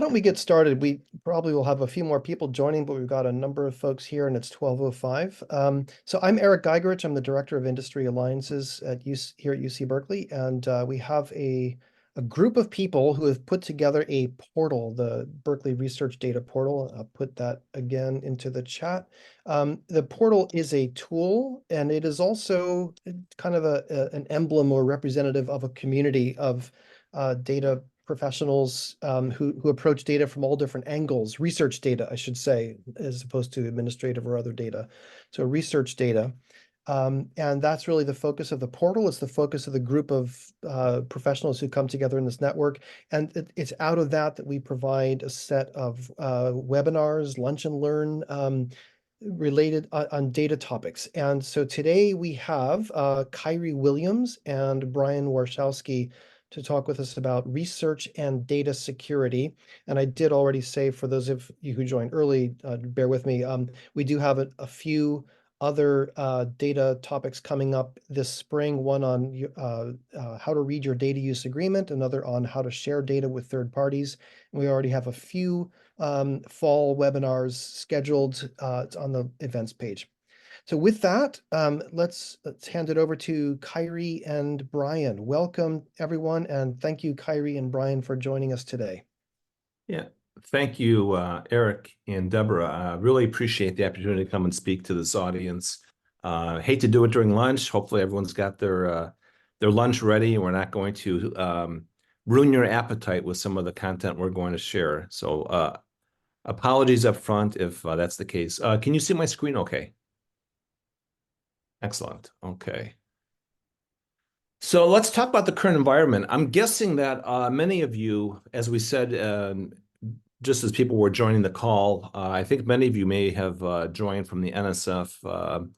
don't we get started? We probably will have a few more people joining, but we've got a number of folks here and it's 12:05. So I'm Eric Geigerich. I'm the Director of Industry Alliances at here at UC Berkeley. And we have a group of people who have put together a portal, the Berkeley Research Data Portal. I'll put that again into the chat. The portal is a tool, and it is also kind of an emblem or representative of a community of data professionals who approach data from all different angles, research data, I should say, as opposed to administrative or other data. So research data. And that's really the focus of the portal. It's the focus of the group of professionals who come together in this network. And it's out of that we provide a set of webinars, lunch and learn, related on data topics. And so today we have Kyrie Williams and Brian Warshawsky to talk with us about research and data security. And I did already say, for those of you who joined early, bear with me, we do have a few other data topics coming up this spring, one on how to read your data use agreement, another on how to share data with third parties. And we already have a few fall webinars scheduled. It's on the events page. So with that, let's hand it over to Kyrie and Brian. Welcome, everyone, and thank you, Kyrie and Brian, for joining us today. Yeah, thank you, Eric and Deborah. I really appreciate the opportunity to come and speak to this audience. Hate to do it during lunch. Hopefully everyone's got their lunch ready, and we're not going to ruin your appetite with some of the content we're going to share. So apologies up front if that's the case. Can you see my screen okay? Excellent. Okay. So let's talk about the current environment. I'm guessing that many of you, as we said, just as people were joining the call, I think many of you may have joined from the NSF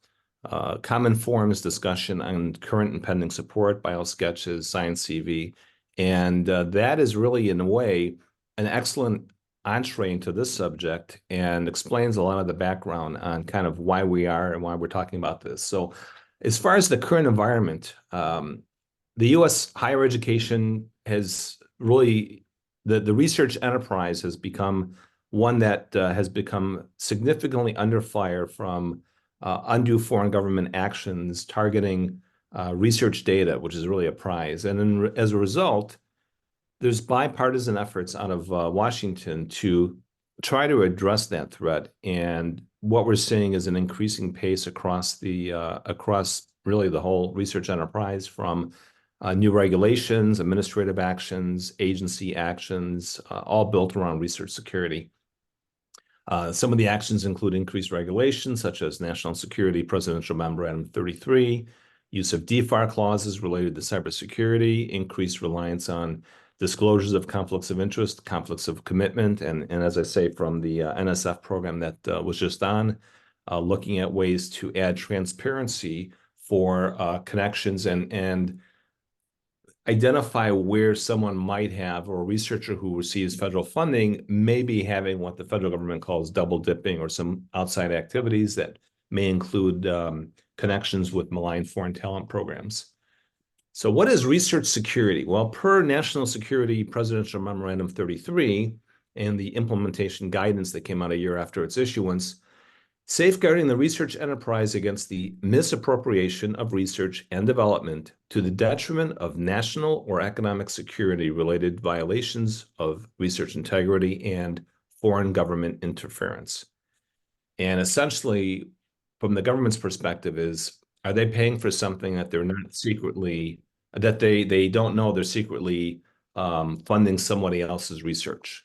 Common Forums discussion on current and pending support, biosketches, Science CV. And that is really, in a way, an excellent entree into this subject and explains a lot of the background on kind of why we are and why we're talking about this. So as far as the current environment, the U.S. higher education has really, the research enterprise has become one that has become significantly under fire from undue foreign government actions targeting research data, which is really a prize. And then as a result, there's bipartisan efforts out of Washington to try to address that threat. And what we're seeing is an increasing pace across really the whole research enterprise, from new regulations, administrative actions, agency actions, all built around research security. Some of the actions include increased regulations, such as National Security Presidential Memorandum 33, use of DFAR clauses related to cybersecurity, increased reliance on disclosures of conflicts of interest, conflicts of commitment, and as I say, from the NSF program that was just on, looking at ways to add transparency for connections and identify where someone might have, or a researcher who receives federal funding may be having what the federal government calls double dipping, or some outside activities that may include connections with malign foreign talent programs. So what is research security? Well, per National Security Presidential Memorandum 33 and the implementation guidance that came out a year after its issuance, safeguarding the research enterprise against the misappropriation of research and development to the detriment of national or economic security related violations of research integrity and foreign government interference. And essentially, from the government's perspective, is, are they paying for something that they're not secretly, that they don't know they're secretly funding somebody else's research?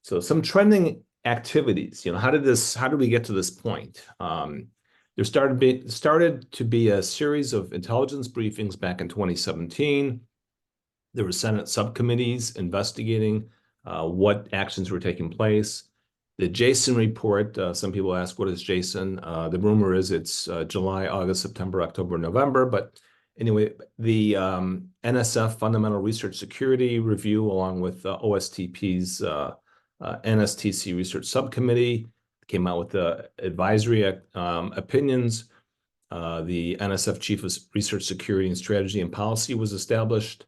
So some trending activities, how did we get to this point? There started to be a series of intelligence briefings back in 2017. There were Senate subcommittees investigating what actions were taking place. The Jason report, some people ask, what is Jason? The rumor is it's July, August, September, October, November. But anyway, the NSF Fundamental Research Security Review, along with OSTP's NSTC Research Subcommittee, came out with the advisory opinions. The NSF Chief of Research Security and Strategy and Policy was established.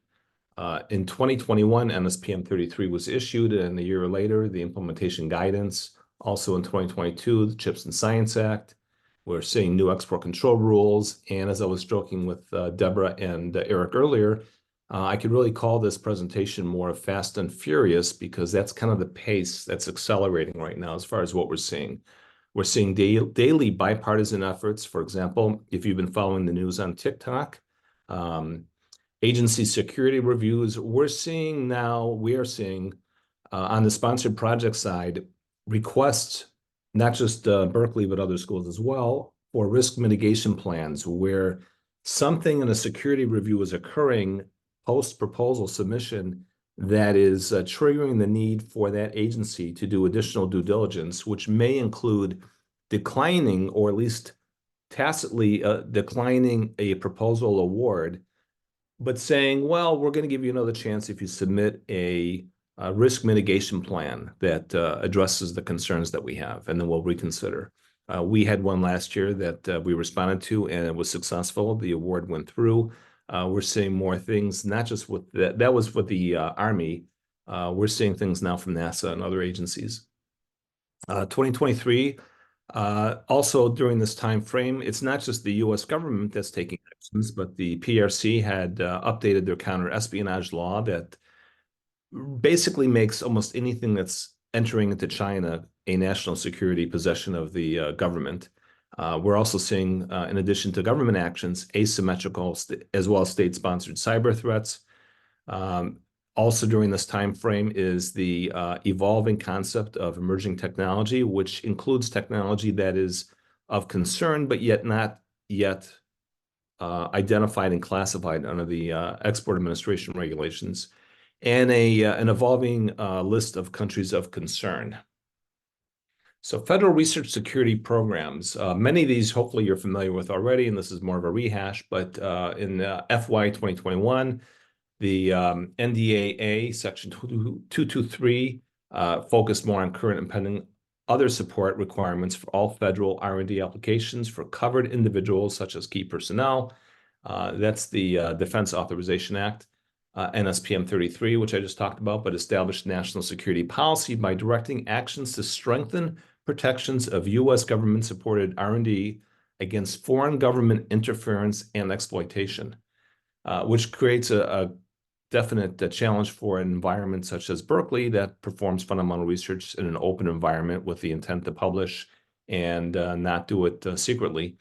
In 2021, NSPM 33 was issued, and a year later, the implementation guidance. Also in 2022, the CHIPS and Science Act. We're seeing new export control rules. And as I was joking with Deborah and Eric earlier, I could really call this presentation more fast and furious because that's kind of the pace that's accelerating right now as far as what we're seeing. We're seeing daily bipartisan efforts. For example, if you've been following the news on TikTok, agency security reviews, we are seeing on the sponsored project side, requests, not just Berkeley, but other schools as well, for risk mitigation plans where something in a security review is occurring post-proposal submission that is triggering the need for that agency to do additional due diligence, which may include declining or at least tacitly declining a proposal award, but saying, well, we're going to give you another chance if you submit a risk mitigation plan that addresses the concerns that we have, and then we'll reconsider. We had one last year that we responded to, and it was successful. The award went through. We're seeing more things, not just with that was with the Army. We're seeing things now from NASA and other agencies. 2023, also during this time frame, it's not just the U.S. government that's taking actions, but the PRC had updated their counter-espionage law that basically makes almost anything that's entering into China a national security possession of the government. We're also seeing, in addition to government actions, asymmetrical as well as state-sponsored cyber threats. Also during this time frame is the evolving concept of emerging technology, which includes technology that is of concern, but yet not yet identified and classified under the Export Administration regulations, and an evolving list of countries of concern. So federal research security programs, many of these hopefully you're familiar with already, and this is more of a rehash, but in FY 2021, the NDAA Section 223 focused more on current and pending other support requirements for all federal R&D applications for covered individuals such as key personnel. That's the Defense Authorization Act. NSPM 33, which I just talked about, but established national security policy by directing actions to strengthen protections of U.S. government-supported R&D against foreign government interference and exploitation, which creates a definite challenge for an environment such as Berkeley that performs fundamental research in an open environment with the intent to publish and not do it secretly.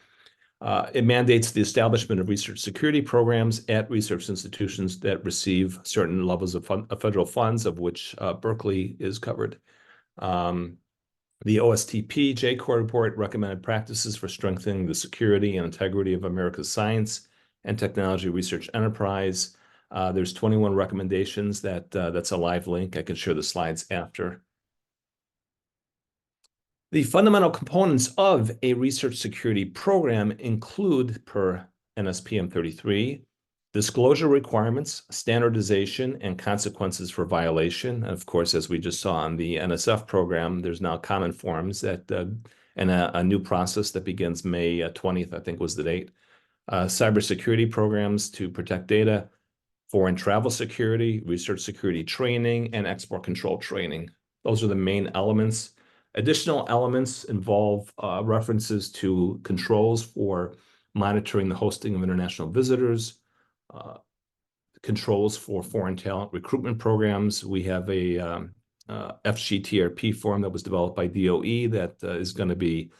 It mandates the establishment of research security programs at research institutions that receive certain levels of federal funds, of which Berkeley is covered. The OSTP J-Corps report recommended practices for strengthening the security and integrity of America's science and technology research enterprise. There's 21 recommendations that's a live link. I can share the slides after. The fundamental components of a research security program include, per NSPM 33, disclosure requirements, standardization, and consequences for violation. And of course, as we just saw on the NSF program, there's now common forms that, and a new process that begins May 20th, I think was the date. Cybersecurity programs to protect data, foreign travel security, research security training, and export control training. Those are the main elements. Additional elements involve references to controls for monitoring the hosting of international visitors, controls for foreign talent recruitment programs. We have a FGTRP form that was developed by DOE that is going to be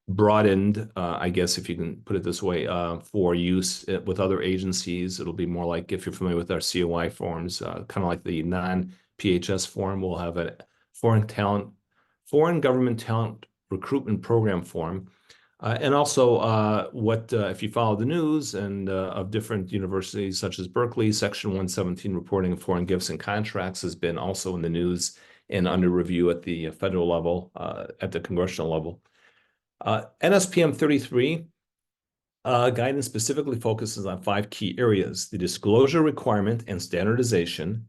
broadened, I guess, if you can put it this way, for use with other agencies. It'll be more like, if you're familiar with our COI forms, kind of like the non-PHS form. We'll have a foreign government talent recruitment program form. And also if you follow the news and of different universities such as Berkeley, Section 117 reporting of foreign gifts and contracts has been also in the news and under review at the federal level, at the congressional level. NSPM 33 guidance specifically focuses on 5 key areas: the disclosure requirement and standardization.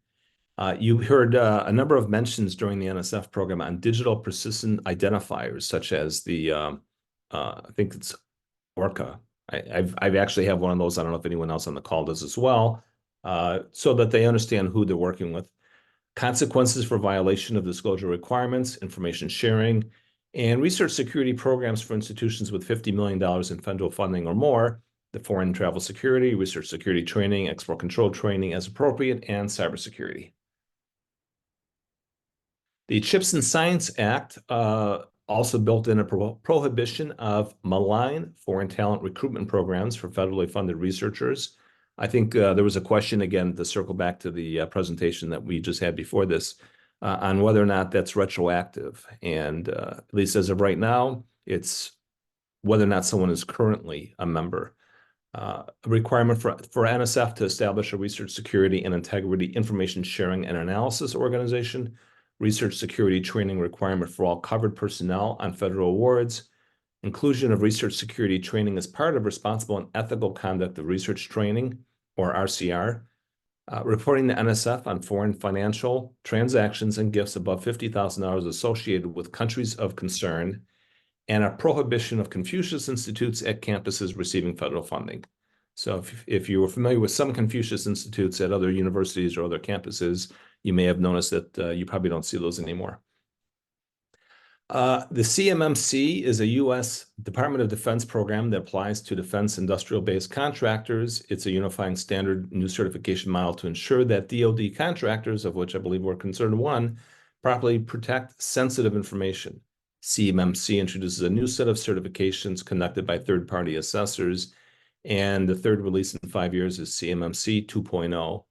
You heard a number of mentions during the NSF program on digital persistent identifiers, such as the, I think it's ORCA. I've actually have one of those. I don't know if anyone else on the call does as well. so that they understand who they're working with. Consequences for violation of disclosure requirements, information sharing, and research security programs for institutions with $50 million in federal funding or more, the foreign travel security, research security training, export control training as appropriate, and cybersecurity. The CHIPS and Science Act also built in a prohibition of malign foreign talent recruitment programs for federally funded researchers. I think there was a question, again, to circle back to the presentation that we just had before this, on whether or not that's retroactive. And at least as of right now, it's whether or not someone is currently a member. A requirement for NSF to establish a research security and integrity information sharing and analysis organization, research security training requirement for all covered personnel on federal awards, inclusion of research security training as part of responsible and ethical conduct of research training, or RCR, reporting to NSF on foreign financial transactions and gifts above $50,000 associated with countries of concern, and a prohibition of Confucius Institutes at campuses receiving federal funding. So if you were familiar with some Confucius Institutes at other universities or other campuses, you may have noticed that you probably don't see those anymore. The CMMC is a U.S. Department of Defense program that applies to defense industrial-based contractors. It's a unifying standard new certification model to ensure that DoD contractors, of which I believe we're concerned one, properly protect sensitive information. CMMC introduces a new set of certifications conducted by third-party assessors, and the third release in 5 years is CMMC 2.0.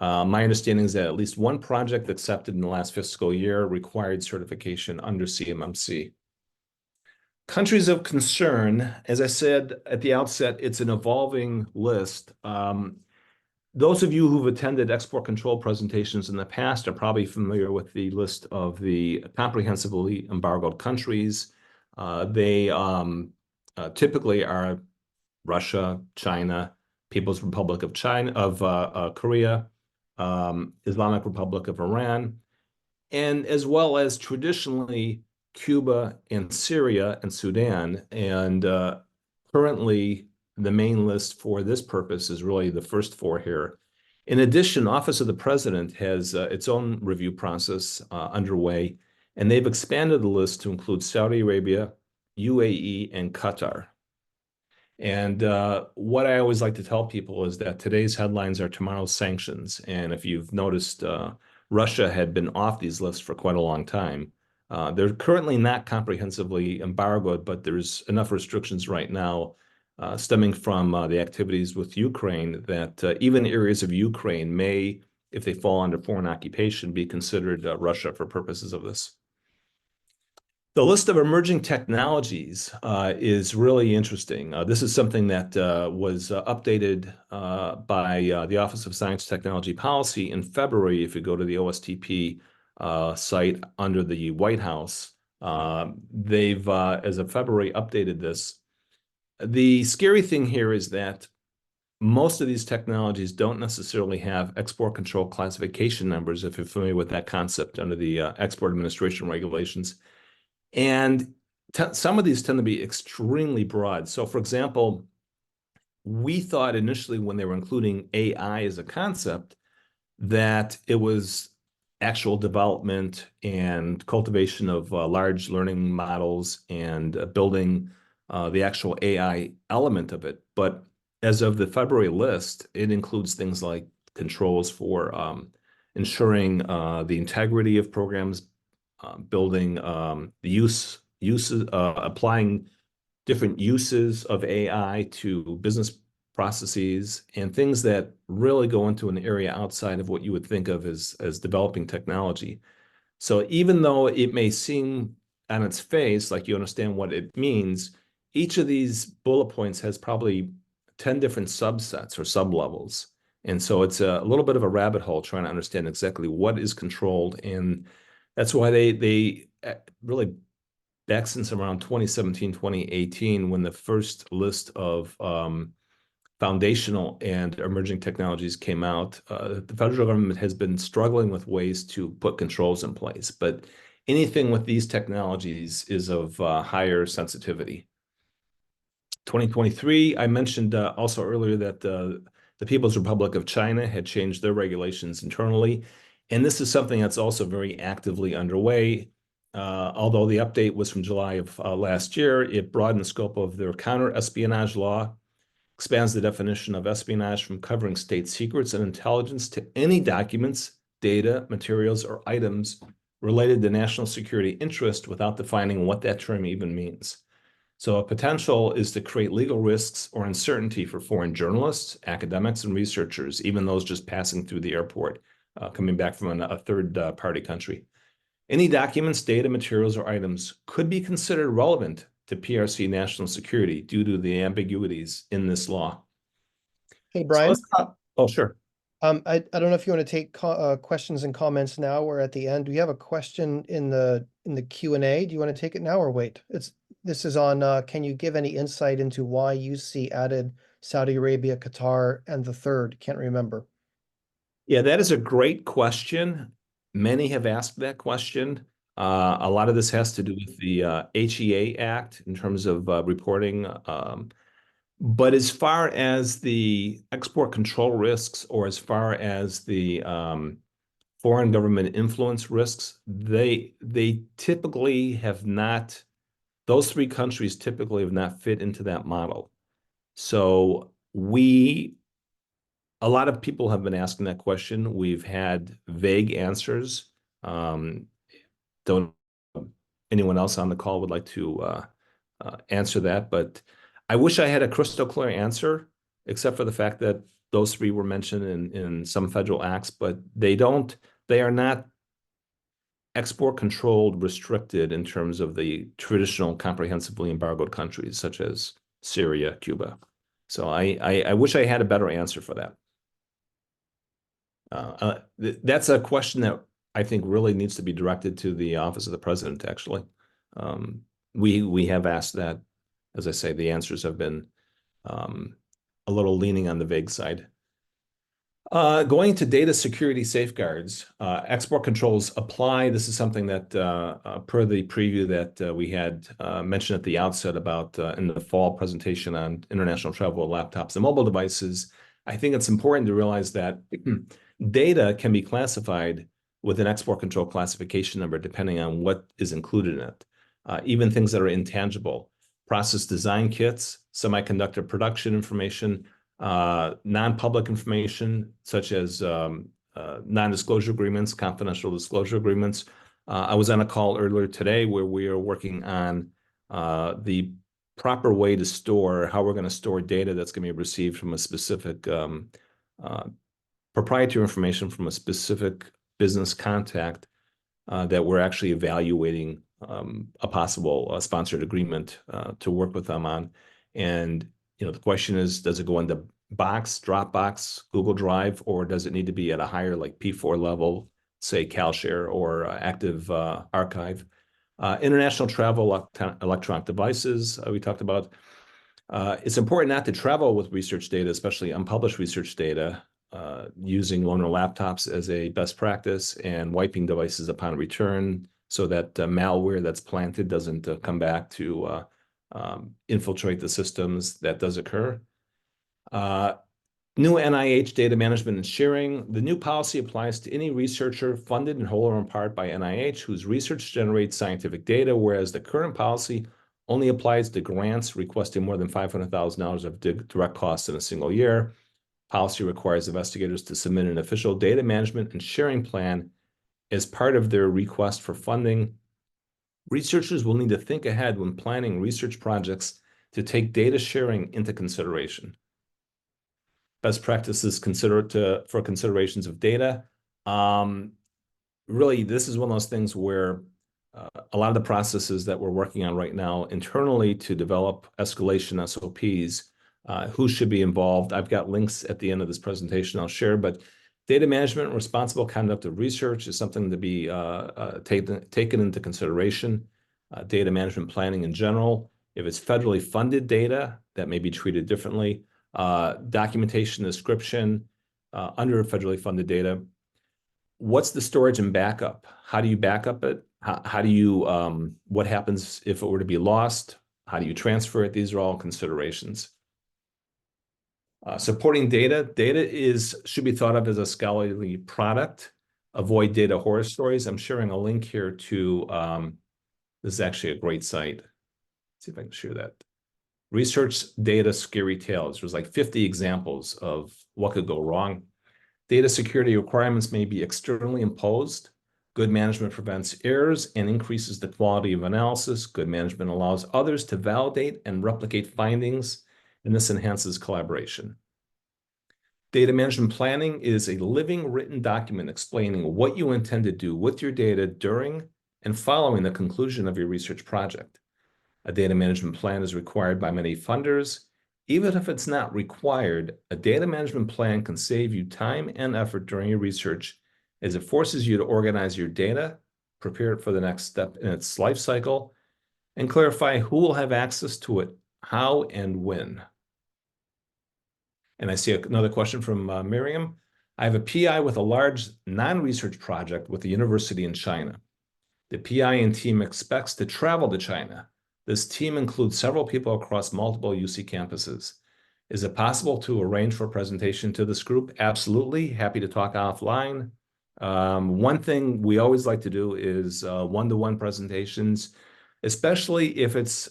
My understanding is that at least one project accepted in the last fiscal year required certification under CMMC. Countries of concern, as I said at the outset, it's an evolving list. Those of you who've attended export control presentations in the past are probably familiar with the list of the comprehensively embargoed countries. They typically are Russia, China, People's Republic of Korea, Islamic Republic of Iran, and as well as traditionally Cuba and Syria and Sudan. And currently, the main list for this purpose is really the first four here. In addition, Office of the President has its own review process underway, and they've expanded the list to include Saudi Arabia, UAE, and Qatar. And what I always like to tell people is that today's headlines are tomorrow's sanctions. And if you've noticed, Russia had been off these lists for quite a long time. They're currently not comprehensively embargoed, but there's enough restrictions right now stemming from the activities with Ukraine that even areas of Ukraine may, if they fall under foreign occupation, be considered Russia for purposes of this. The list of emerging technologies is really interesting. This is something that was updated by the Office of Science Technology Policy in February. If you go to the OSTP site under the White House, they've, as of February, updated this. The scary thing here is that most of these technologies don't necessarily have export control classification numbers, if you're familiar with that concept under the Export Administration Regulations. And some of these tend to be extremely broad. So, for example, we thought initially when they were including AI as a concept that it was actual development and cultivation of large learning models and building the actual AI element of it. But as of the February list, it includes things like controls for ensuring the integrity of programs, building the uses, applying different uses of AI to business processes and things that really go into an area outside of what you would think of as developing technology. So even though it may seem on its face like you understand what it means, each of these bullet points has probably 10 different subsets or sublevels. And so it's a little bit of a rabbit hole trying to understand exactly what is controlled. And that's why they really, back since around 2017, 2018, when the first list of foundational and emerging technologies came out, the federal government has been struggling with ways to put controls in place. But anything with these technologies is of higher sensitivity. 2023, I mentioned also earlier that the People's Republic of China had changed their regulations internally. And this is something that's also very actively underway. Although the update was from July of last year, it broadened the scope of their counter-espionage law, expands the definition of espionage from covering state secrets and intelligence to any documents, data, materials, or items related to national security interest without defining what that term even means. So a potential is to create legal risks or uncertainty for foreign journalists, academics, and researchers, even those just passing through the airport, coming back from a third-party country. Any documents, data, materials, or items could be considered relevant to PRC national security due to the ambiguities in this law. Hey, So Brian. oh, sure. I don't know if you want to take questions and comments now or at the end. We have a question in the Q&A. Do you want to take it now or wait? This is on can you give any insight into why UC added Saudi Arabia, Qatar, and the third? Can't remember. Yeah, that is a great question. Many have asked that question. A lot of this has to do with the HEA Act in terms of reporting. But as far as the export control risks or as far as the foreign government influence risks, they typically have not, those three countries typically have not fit into that model. So a lot of people have been asking that question. We've had vague answers. Don't anyone else on the call would like to answer that, but I wish I had a crystal clear answer, except for the fact that those three were mentioned in some federal acts, but they are not export controlled, restricted in terms of the traditional comprehensively embargoed countries such as Syria, Cuba. So I wish I had a better answer for that. That's a question that I think really needs to be directed to the Office of the President, actually. We have asked that. As I say, the answers have been a little leaning on the vague side. Going to data security safeguards, export controls apply. This is something that, per the preview that we had mentioned at the outset about in the fall presentation on international travel laptops and mobile devices, I think it's important to realize that data can be classified with an export control classification number depending on what is included in it. Even things that are intangible, process design kits, semiconductor production information, non-public information such as non-disclosure agreements, confidential disclosure agreements. I was on a call earlier today where we are working on the proper way to store, how we're going to store data that's going to be received from a specific proprietary information from a specific business contact that we're actually evaluating a possible sponsored agreement to work with them on. And the question is, does it go into Box, Dropbox, Google Drive, or does it need to be at a higher like P4 level, say CalShare or Active Archive? International travel electronic devices we talked about. It's important not to travel with research data, especially unpublished research data, using loaner laptops as a best practice and wiping devices upon return so that malware that's planted doesn't come back to infiltrate the systems. That does occur. New NIH data management and sharing. The new policy applies to any researcher funded in whole or in part by NIH whose research generates scientific data, whereas the current policy only applies to grants requesting more than $500,000 of direct costs in a single year. Policy requires investigators to submit an official data management and sharing plan as part of their request for funding. Researchers will need to think ahead when planning research projects to take data sharing into consideration. Best practices for considerations of data. Really, this is one of those things where a lot of the processes that we're working on right now internally to develop escalation SOPs, who should be involved. I've got links at the end of this presentation I'll share, but data management and responsible conduct of research is something to be taken into consideration. Data management planning in general. If it's federally funded data, that may be treated differently. Documentation description under federally funded data. What's the storage and backup? How do you back up it? How do you, what happens if it were to be lost? How do you transfer it? These are all considerations. Supporting data. Should be thought of as a scholarly product. Avoid data horror stories. I'm sharing a link here to, this is actually a great site. Let's see if I can share that. Research Data Scary Tales. There's like 50 examples of what could go wrong. Data security requirements may be externally imposed. Good management prevents errors and increases the quality of analysis. Good management allows others to validate and replicate findings, and this enhances collaboration. Data management planning is a living written document explaining what you intend to do with your data during and following the conclusion of your research project. A data management plan is required by many funders. Even if it's not required, a data management plan can save you time and effort during your research as it forces you to organize your data, prepare it for the next step in its life cycle, and clarify who will have access to it, how and when. And I see another question from Miriam. I have a PI with a large non-research project with a university in China. The PI and team expects to travel to China. This team includes several people across multiple UC campuses. Is it possible to arrange for a presentation to this group? Absolutely. Happy to talk offline. One thing we always like to do is one-to-one presentations, especially if it's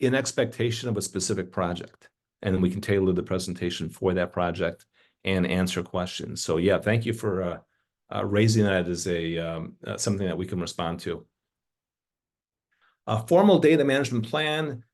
in expectation of a specific project. And then we can tailor the presentation for that project and answer questions. So yeah, thank you for raising that as something that we can respond to. A formal data management plan,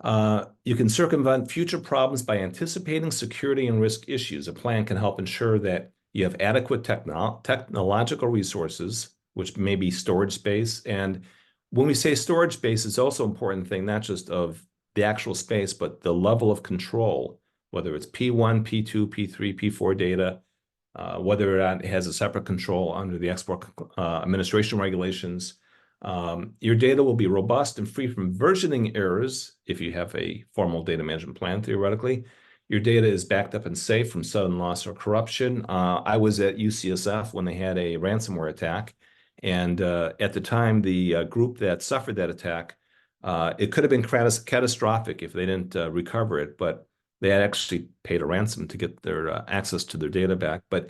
you can circumvent future problems by anticipating security and risk issues. A plan can help ensure that you have adequate technological resources, which may be storage space. And when we say storage space, it's also an important thing, not just of the actual space, but the level of control, whether it's P1, P2, P3, P4 data, whether or not it has a separate control under the export administration regulations. Your data will be robust and free from versioning errors if you have a formal data management plan, theoretically. Your data is backed up and safe from sudden loss or corruption. I was at UCSF when they had a ransomware attack. And at the time, the group that suffered that attack, it could have been catastrophic if they didn't recover it, but they had actually paid a ransom to get their access to their data back. But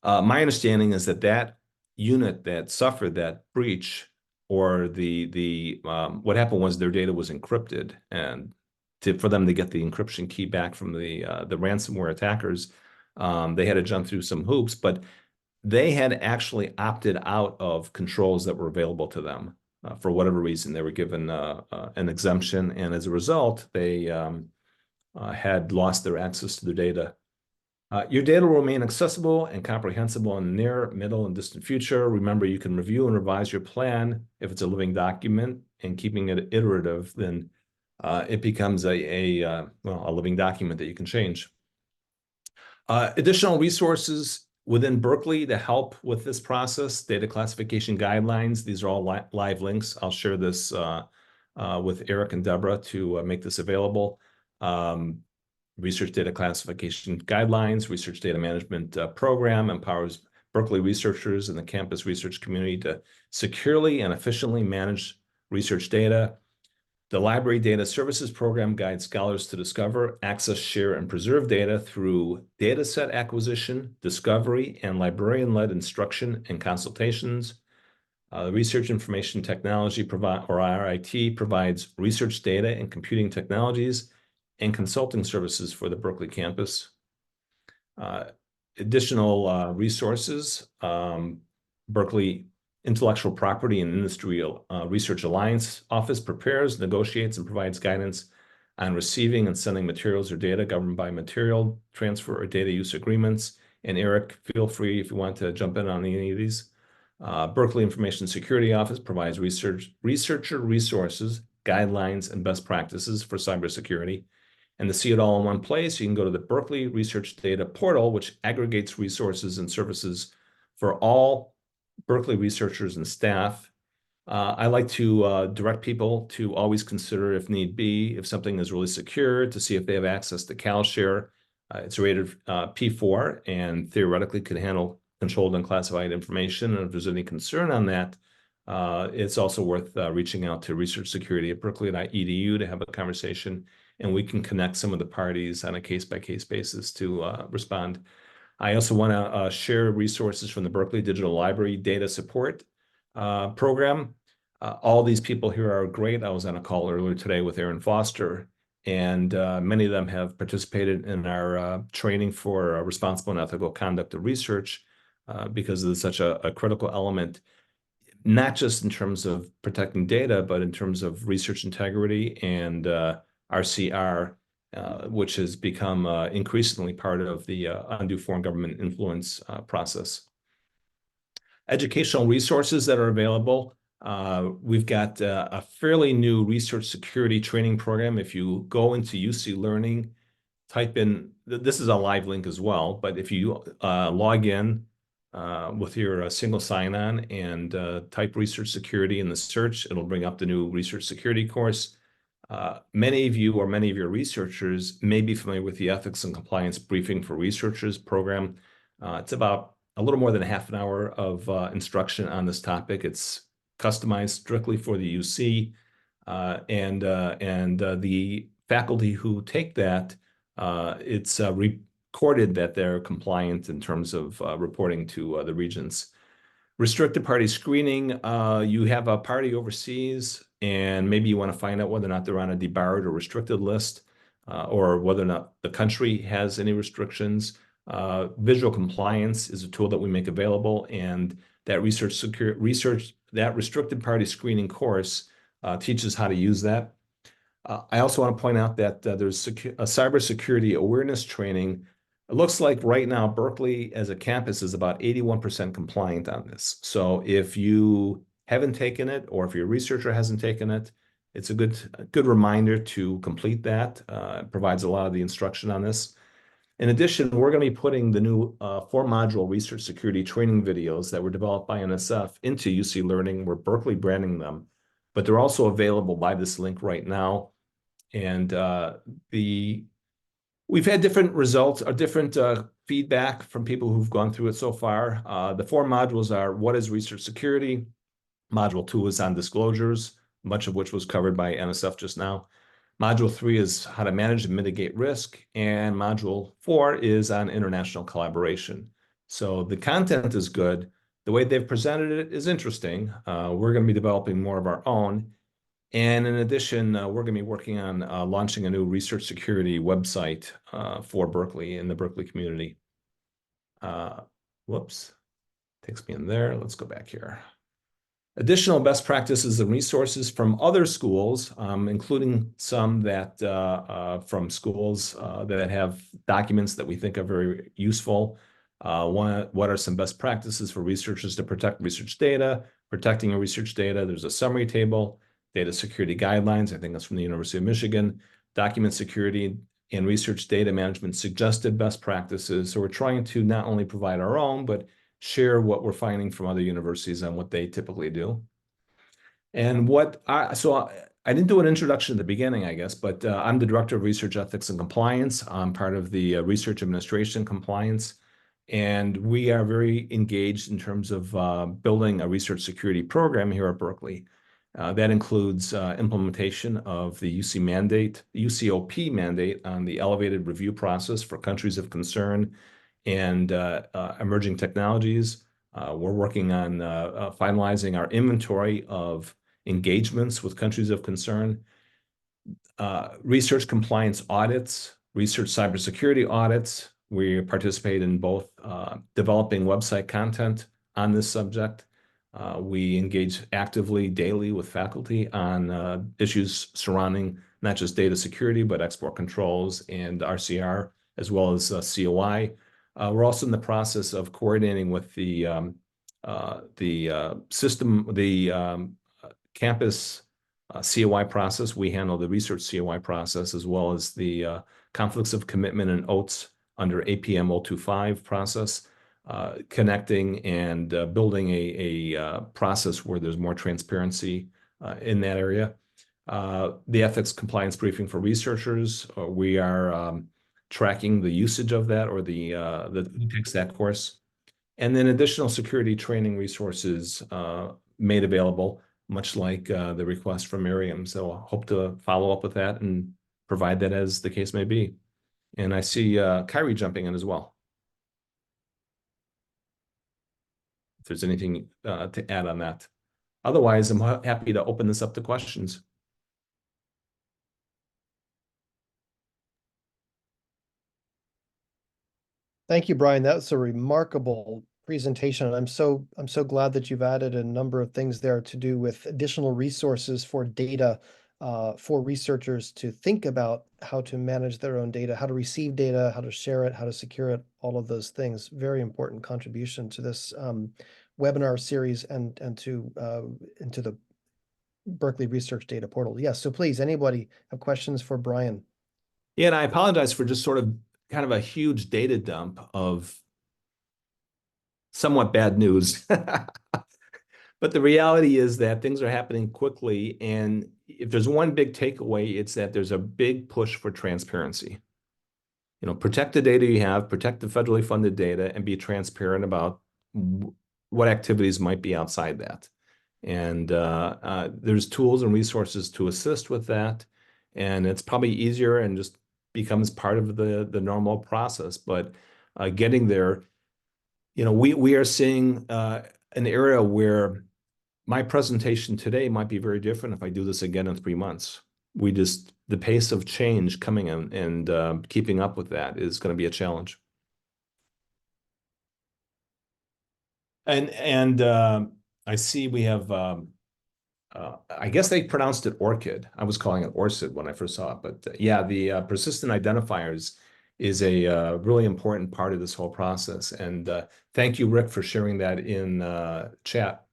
my understanding is that unit that suffered that breach, or what happened was their data was encrypted, and for them to get the encryption key back from the ransomware attackers, they had to jump through some hoops, but they had actually opted out of controls that were available to them. For whatever reason, they were given an exemption, and as a result, they had lost their access to their data. Your data will remain accessible and comprehensible in the near, middle, and distant future. Remember, you can review and revise your plan. If it's a living document, and keeping it iterative, then it becomes a living document that you can change. Additional resources within Berkeley to help with this process: data classification guidelines. These are all live links. I'll share this with Eric and Deborah to make this available. Research data classification guidelines, research data management program empowers Berkeley researchers and the campus research community to securely and efficiently manage research data. The Library Data Services Program guides scholars to discover, access, share, and preserve data through dataset acquisition, discovery, and librarian-led instruction and consultations. Research Information Technology, or RIT, provides research data and computing technologies and consulting services for the Berkeley campus. Additional resources: Berkeley Intellectual Property and Industry Research Alliance Office prepares, negotiates, and provides guidance on receiving and sending materials or data governed by material transfer or data use agreements. And Eric, feel free if you want to jump in on any of these. Berkeley Information Security Office provides researcher resources, guidelines, and best practices for cybersecurity. And to see it all in one place, you can go to the Berkeley Research Data Portal, which aggregates resources and services for all Berkeley researchers and staff. I like to direct people to always consider, if need be, if something is really secure, to see if they have access to CalShare. It's rated P4 and theoretically could handle controlled and classified information. And if there's any concern on that, it's also worth reaching out to research security at berkeley.edu to have a conversation. and we can connect some of the parties on a case-by-case basis to respond. I also want to share resources from the Berkeley Digital Library Data Support Program. All these people here are great. I was on a call earlier today with Aaron Foster, and many of them have participated in our training for responsible and ethical conduct of research because it's such a critical element, not just in terms of protecting data, but in terms of research integrity and RCR, which has become increasingly part of the undue foreign government influence process. Educational resources that are available. We've got a fairly new research security training program. If you go into UC Learning, type in, this is a live link as well, but if you log in with your single sign-on and type research security in the search, it'll bring up the new research security course. Many of you or many of your researchers may be familiar with the Ethics and Compliance Briefing for Researchers program. It's about a little more than a half an hour of instruction on this topic. It's customized strictly for the UC, and the faculty who take that, it's recorded that they're compliant in terms of reporting to the regents. Restricted party screening, you have a party overseas and maybe you want to find out whether or not they're on a debarred or restricted list, or whether or not the country has any restrictions. Visual compliance is a tool that we make available, and that that restricted party screening course teaches how to use that. I also want to point out that there's a cybersecurity awareness training. It looks like right now Berkeley as a campus is about 81% compliant on this. So if you haven't taken it, or if your researcher hasn't taken it, it's a good reminder to complete that. It provides a lot of the instruction on this. In addition, we're going to be putting the new 4-module research security training videos that were developed by NSF into UC Learning. We're Berkeley branding them, but they're also available by this link right now. And we've had different results or different feedback from people who've gone through it so far. The 4 modules are: what is research security? Module 2 is on disclosures, much of which was covered by NSF just now. Module 3 is how to manage and mitigate risk. And Module 4 is on international collaboration. So the content is good. The way they've presented it is interesting. We're going to be developing more of our own. And in addition, we're going to be working on launching a new research security website for Berkeley in the Berkeley community. Whoops, takes me in there. Let's go back here. Additional best practices and resources from other schools, including some that from schools that have documents that we think are very useful. What are some best practices for researchers to protect research data? Protecting your research data, there's a summary table. Data security guidelines, I think that's from the University of Michigan. Document security and research data management suggested best practices. So we're trying to not only provide our own, but share what we're finding from other universities on what they typically do. And so I didn't do an introduction at the beginning, I guess, but I'm the Director of Research Ethics and Compliance. I'm part of the Research Administration Compliance. And we are very engaged in terms of building a research security program here at Berkeley. That includes implementation of the UCOP mandate on the elevated review process for countries of concern and emerging technologies. We're working on finalizing our inventory of engagements with countries of concern, research compliance audits, research cybersecurity audits. We participate in both developing website content on this subject. We engage actively daily with faculty on issues surrounding not just data security, but export controls and RCR, as well as COI. We're also in the process of coordinating with the campus COI process. We handle the research COI process, as well as the conflicts of commitment and oaths under APM 025 process. Connecting and building a process where there's more transparency in that area. The ethics compliance briefing for researchers, we are tracking the usage of that, or who takes that course. And then additional security training resources made available, much like the request from Miriam. So I hope to follow up with that and provide that as the case may be. And I see Kyrie jumping in as well. If there's anything to add on that. Otherwise, I'm happy to open this up to questions. Thank you, Brian. That was a remarkable presentation. I'm so glad that you've added a number of things there to do with additional resources for data, for researchers to think about how to manage their own data, how to receive data, how to share it, how to secure it, all of those things. Very important contribution to this webinar series and to into the Berkeley Research Data Portal. Yes, so please, anybody have questions for Brian? Yeah, and I apologize for just sort of kind of a huge data dump of somewhat bad news. But the reality is that things are happening quickly. And if there's one big takeaway, it's that there's a big push for transparency. You know, protect the data you have, protect the federally funded data, and be transparent about what activities might be outside that. And there's tools and resources to assist with that. And it's probably easier and just becomes part of the normal process. But getting there, you know, we are seeing an area where my presentation today might be very different if I do this again in 3 months. The pace of change coming in and keeping up with that is going to be a challenge. And I see we have, I guess they pronounced it orchid. I was calling it orchid when I first saw it, but yeah, the persistent identifiers is a really important part of this whole process. And thank you, Rick, for sharing that in chat.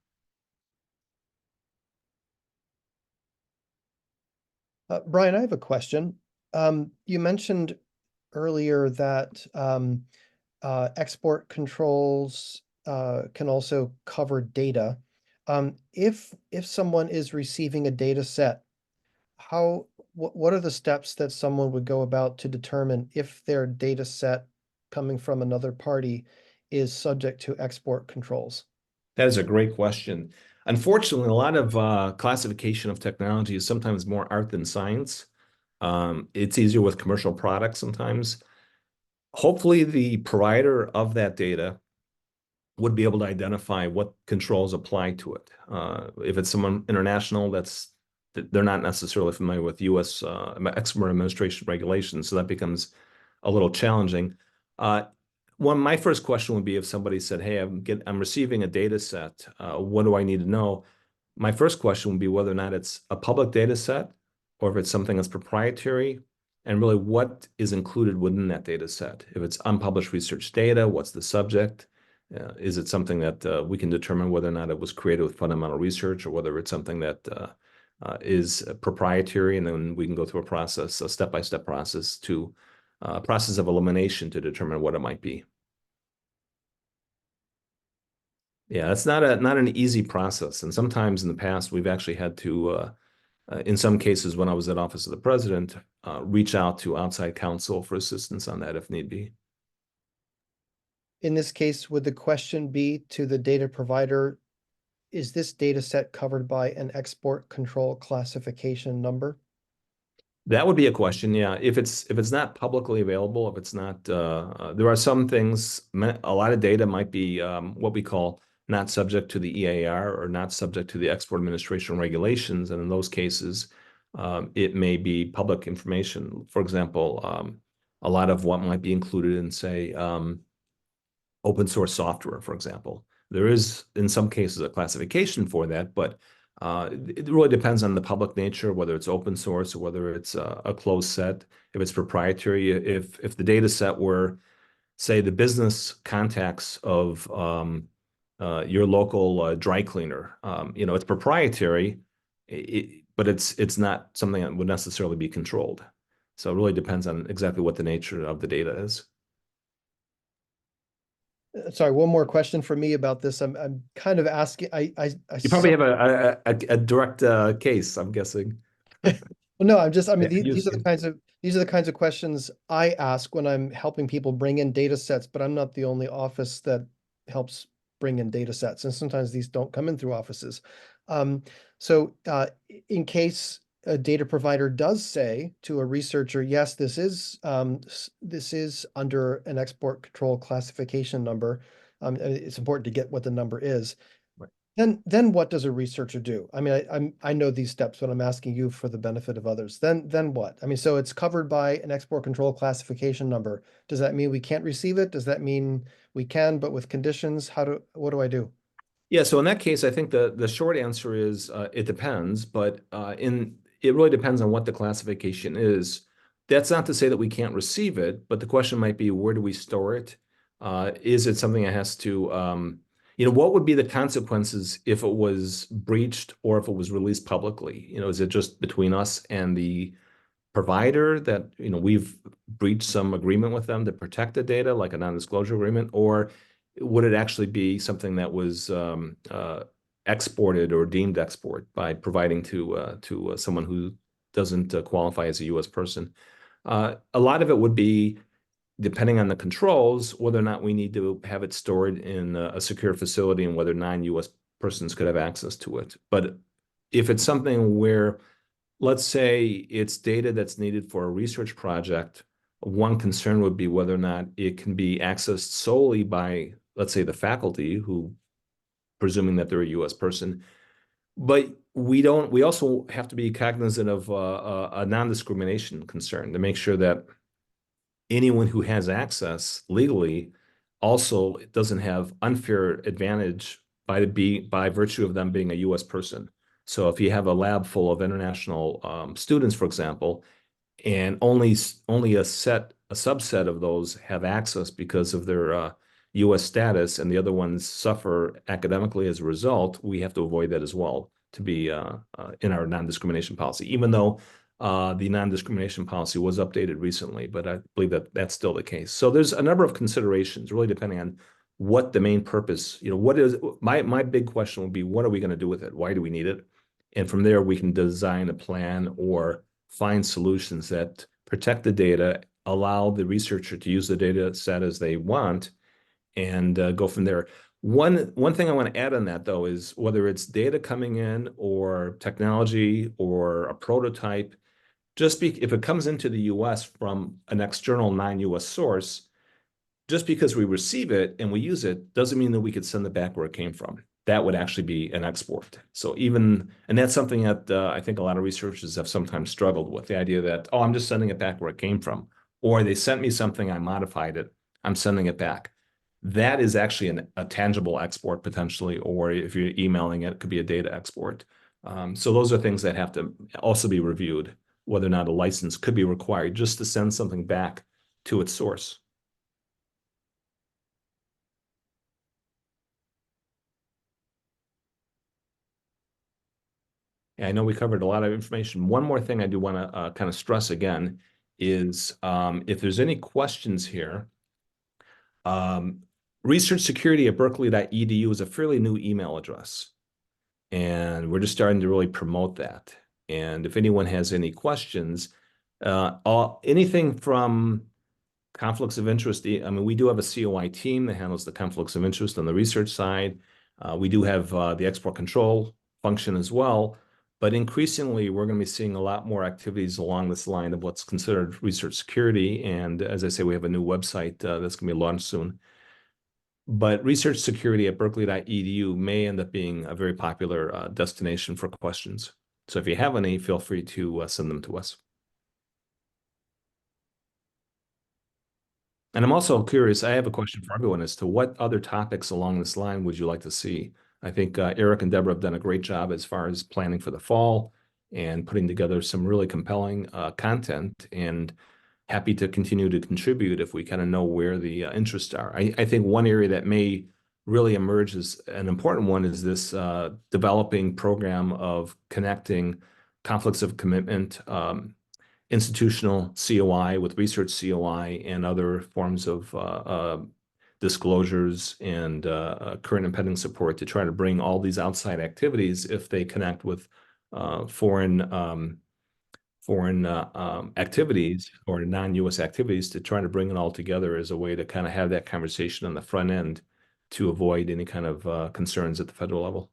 Brian, I have a question. You mentioned earlier that export controls can also cover data. If someone is receiving a data set, what are the steps that someone would go about to determine if their data set coming from another party is subject to export controls? That is a great question. Unfortunately, a lot of classification of technology is sometimes more art than science. It's easier with commercial products sometimes. Hopefully, the provider of that data would be able to identify what controls apply to it. If it's someone international, they're not necessarily familiar with U.S. Export Administration regulations, so that becomes a little challenging. My first question would be if somebody said, "Hey, I'm receiving a data set. What do I need to know?" My first question would be whether or not it's a public data set or if it's something that's proprietary, and really what is included within that data set. If it's unpublished research data, what's the subject? Is it something that we can determine whether or not it was created with fundamental research, or whether it's something that is proprietary, and then we can go through a step-by-step process to process of elimination to determine what it might be. Yeah, it's not an easy process, and sometimes in the past we've actually had to, in some cases, when I was at Office of the President, reach out to outside counsel for assistance on that if need be. In this case, would the question be to the data provider, is this data set covered by an export control classification number? That would be a question, yeah. If it's not publicly available, if it's not, there are some things, a lot of data might be what we call not subject to the EAR or not subject to the Export Administration regulations, and in those cases, it may be public information. For example, a lot of what might be included in, say, open source software, for example. There is, in some cases, a classification for that, but it really depends on the public nature, whether it's open source or whether it's a closed set. If it's proprietary, if the data set were, say, the business contacts of your local dry cleaner, it's proprietary, but it's not something that would necessarily be controlled. So it really depends on exactly what the nature of the data is. Sorry, one more question for me about this. I'm kind of asking. You probably have a direct case, I'm guessing. Well, no, I mean, Yeah, these are the kinds of questions I ask when I'm helping people bring in data sets, but I'm not the only office that helps bring in data sets, and sometimes these don't come in through offices. So in case a data provider does say to a researcher, yes, this is under an export control classification number. It's important to get what the number is. Right. Then what does a researcher do? I mean, I know these steps, but I'm asking you for the benefit of others. Then what? I mean, so it's covered by an export control classification number. Does that mean we can't receive it? Does that mean we can, but with conditions? What do I do? Yeah, so in that case, I think the short answer is it depends, but it really depends on what the classification is. That's not to say that we can't receive it, but the question might be, where do we store it? Is it something that has to, what would be the consequences if it was breached or if it was released publicly? Is it just between us and the provider that, we've breached some agreement with them to protect the data, like a non-disclosure agreement, or would it actually be something that was exported or deemed export by providing to someone who doesn't qualify as a U.S. person? A lot of it would be depending on the controls, whether or not we need to have it stored in a secure facility and whether non-U.S. persons could have access to it. But if it's something where, let's say it's data that's needed for a research project, one concern would be whether or not it can be accessed solely by, let's say, the faculty who, presuming that they're a U.S. person. But we also have to be cognizant of a non-discrimination concern to make sure that anyone who has access legally also doesn't have unfair advantage by virtue of them being a U.S. person. So if you have a lab full of international students, for example, and only a subset of those have access because of their U.S. status, and the other ones suffer academically as a result, we have to avoid that as well to be in our non-discrimination policy, even though the non-discrimination policy was updated recently, but I believe that that's still the case. So there's a number of considerations, really depending on what the main purpose, what is my big question would be, what are we going to do with it? Why do we need it? And from there, we can design a plan or find solutions that protect the data, allow the researcher to use the data set as they want, and go from there. One thing I want to add on that, though, is whether it's data coming in or technology or a prototype, if it comes into the U.S. from an external non-U.S. source, just because we receive it and we use it doesn't mean that we could send it back where it came from. That would actually be an export. So and that's something that I think a lot of researchers have sometimes struggled with, the idea that, oh, I'm just sending it back where it came from, or they sent me something, I modified it, I'm sending it back. That is actually a tangible export potentially, or if you're emailing it, it could be a data export. So those are things that have to also be reviewed, whether or not a license could be required just to send something back to its source. Yeah, I know we covered a lot of information. One more thing I do want to kind of stress again is if there's any questions here, researchsecurity@berkeley.edu is a fairly new email address. And we're just starting to really promote that. And if anyone has any questions, anything from conflicts of interest, I mean, we do have a COI team that handles the conflicts of interest on the research side. We do have the export control function as well. But increasingly, we're going to be seeing a lot more activities along this line of what's considered research security. And as I say, we have a new website that's going to be launched soon. But researchsecurity@berkeley.edu may end up being a very popular destination for questions. So if you have any, feel free to send them to us. And I'm also curious, I have a question for everyone as to what other topics along this line would you like to see? I think Eric and Deborah have done a great job as far as planning for the fall and putting together some really compelling content, and happy to continue to contribute if we kind of know where the interests are. I think one area that may really emerge as an important one is this developing program of connecting conflicts of commitment, institutional COI with research COI and other forms of disclosures and current and pending support to try to bring all these outside activities, if they connect with foreign activities or non-U.S. activities, to try to bring it all together as a way to kind of have that conversation on the front end to avoid any kind of concerns at the federal level.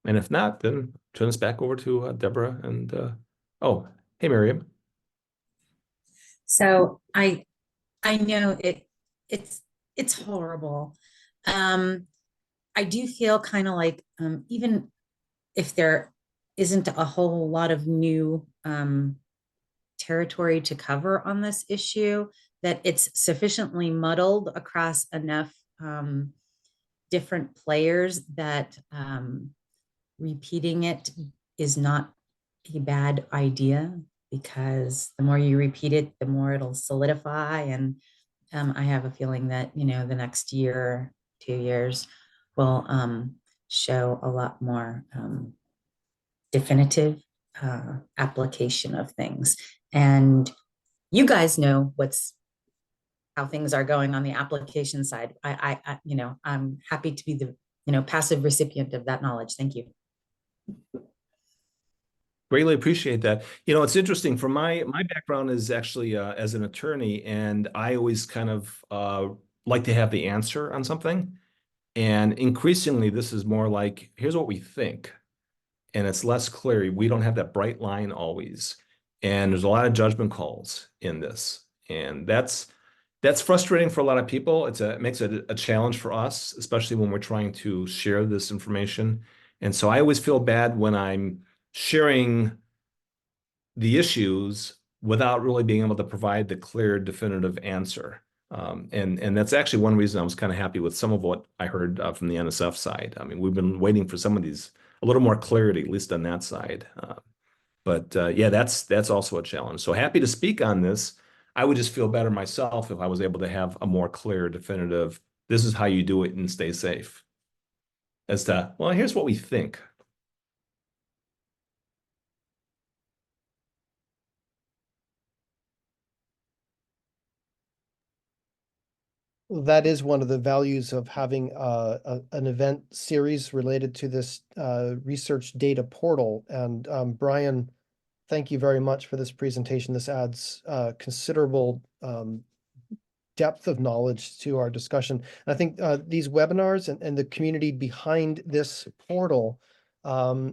And if not, then turn this back over to Deborah and oh, hey, Miriam. So I know it's it's horrible. Um, I do feel kind of like even if there isn't a whole lot of new territory to cover on this issue, that it's sufficiently muddled across enough different players that repeating it is not a bad idea, because the more you repeat it, the more it'll solidify. And I have a feeling that, the next year, 2 years will show a lot more definitive application of things. And you guys know how things are going on the application side. I'm happy to be the, passive recipient of that knowledge. Thank you. Greatly appreciate that. It's interesting. For my background is actually as an attorney, and I always kind of like to have the answer on something. And increasingly, this is more like, here's what we think. And it's less clear. We don't have that bright line always. And there's a lot of judgment calls in this. And that's frustrating for a lot of people. It makes it a challenge for us, especially when we're trying to share this information. And so I always feel bad when I'm sharing the issues without really being able to provide the clear, definitive answer. And that's actually one reason I was kind of happy with some of what I heard from the NSF side. I mean, we've been waiting for some of these, a little more clarity, at least on that side. But yeah, that's also a challenge. So happy to speak on this. I would just feel better myself if I was able to have a more clear, definitive, this is how you do it and stay safe. As to, well, here's what we think. That is one of the values of having an event series related to this research data portal. And Brian, thank you very much for this presentation. This adds considerable depth of knowledge to our discussion. And I think these webinars and the community behind this portal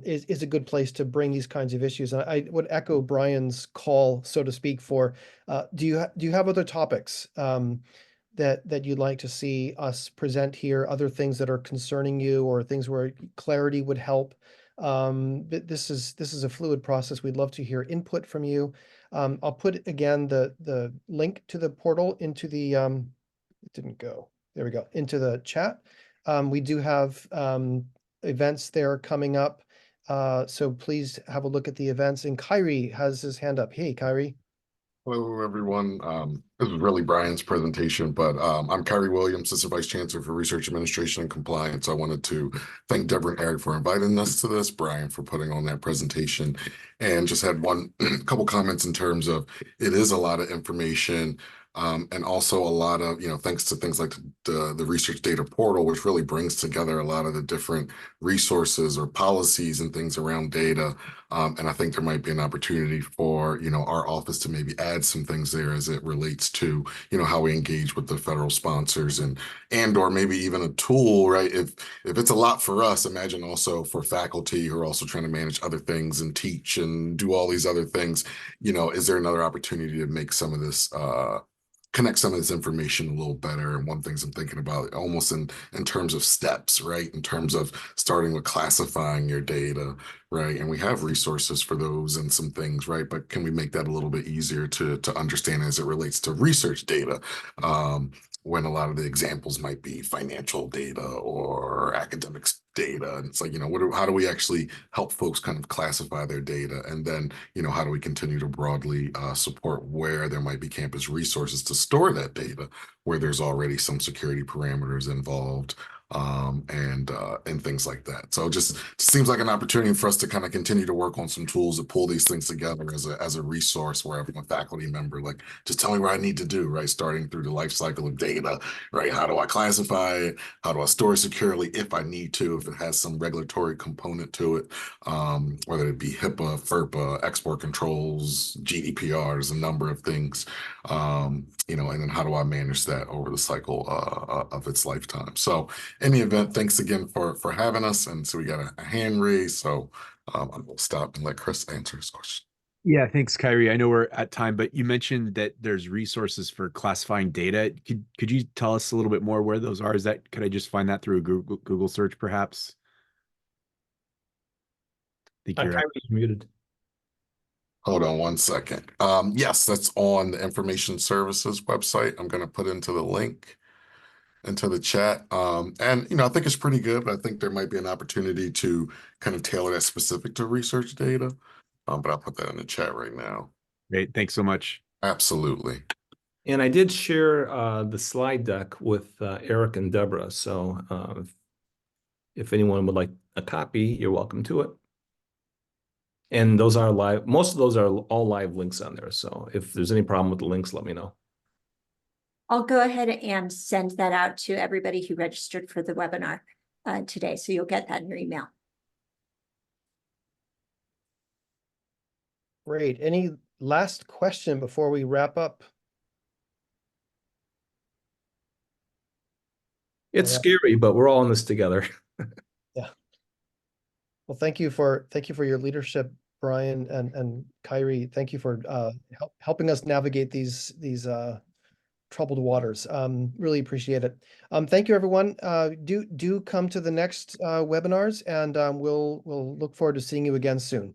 is a good place to bring these kinds of issues. And I would echo Brian's call, so to speak, for do you have other topics that you'd like to see us present here, other things that are concerning you or things where clarity would help? This is a fluid process. We'd love to hear input from you. I'll put again the link to the portal into the it didn't go. There we go, into the chat. We do have events there coming up. So please have a look at the events. And Kyrie has his hand up. Hey, Kyrie. Hello, everyone. This was really Brian's presentation, but I'm Kyrie Williams, Assistant Vice Chancellor for Research Administration and Compliance. I wanted to thank Deborah and Eric for inviting us to this, Brian for putting on that presentation, and just had one couple comments in terms of it is a lot of information. And also a lot of, thanks to things like the research data portal, which really brings together a lot of the different resources or policies and things around data. And I think there might be an opportunity for, our office to maybe add some things there as it relates to, how we engage with the federal sponsors and or maybe even a tool, right? If it's a lot for us, imagine also for faculty who are also trying to manage other things and teach and do all these other things, is there another opportunity to make some of this, connect some of this information a little better? And one thing I'm thinking about almost in terms of steps, right? In terms of starting with classifying your data, right? And we have resources for those and some things, right? But can we make that a little bit easier to understand as it relates to research data? When a lot of the examples might be financial data or academics data. And it's like, how do we actually help folks kind of classify their data? And then, how do we continue to broadly support where there might be campus resources to store that data, where there's already some security parameters involved, and things like that. So it just seems like an opportunity for us to kind of continue to work on some tools to pull these things together as a resource where I'm a faculty member, like, just tell me what I need to do, right? Starting through the life cycle of data, right? How do I classify it? How do I store it securely if I need to, if it has some regulatory component to it, whether it be HIPAA, FERPA, export controls, GDPR, there's a number of things, and then how do I manage that over the cycle of its lifetime? So in the event, thanks again for having us. And so we got a hand raised, so I will stop and let Chris answer his question. Yeah, thanks, Kyrie. I know we're at time, but you mentioned that there's resources for classifying data. Could you tell us a little bit more where those are? Could I just find that through a Google search, perhaps? I think you're Kyrie's muted. Hold on one second. Yes, that's on the Information Services website. I'm going to put into the link into the chat. And, I think it's pretty good, but I think there might be an opportunity to kind of tailor that specific to research data. But I'll put that in the chat right now. great. Thanks so much. Absolutely. And I did share the slide deck with Eric and Deborah. So if anyone would like a copy, you're welcome to it. And those are live. Most of those are all live links on there. So if there's any problem with the links, let me know. I'll go ahead and send that out to everybody who registered for the webinar today. So you'll get that in your email. Great. Any last question before we wrap up? It's All right. scary, but we're all in this together. Yeah. Well, thank you for your leadership, Brian and Kyrie. Thank you for helping us navigate these troubled waters. Really appreciate it. Thank you, everyone. Do come to the next webinars, and we'll look forward to seeing you again soon.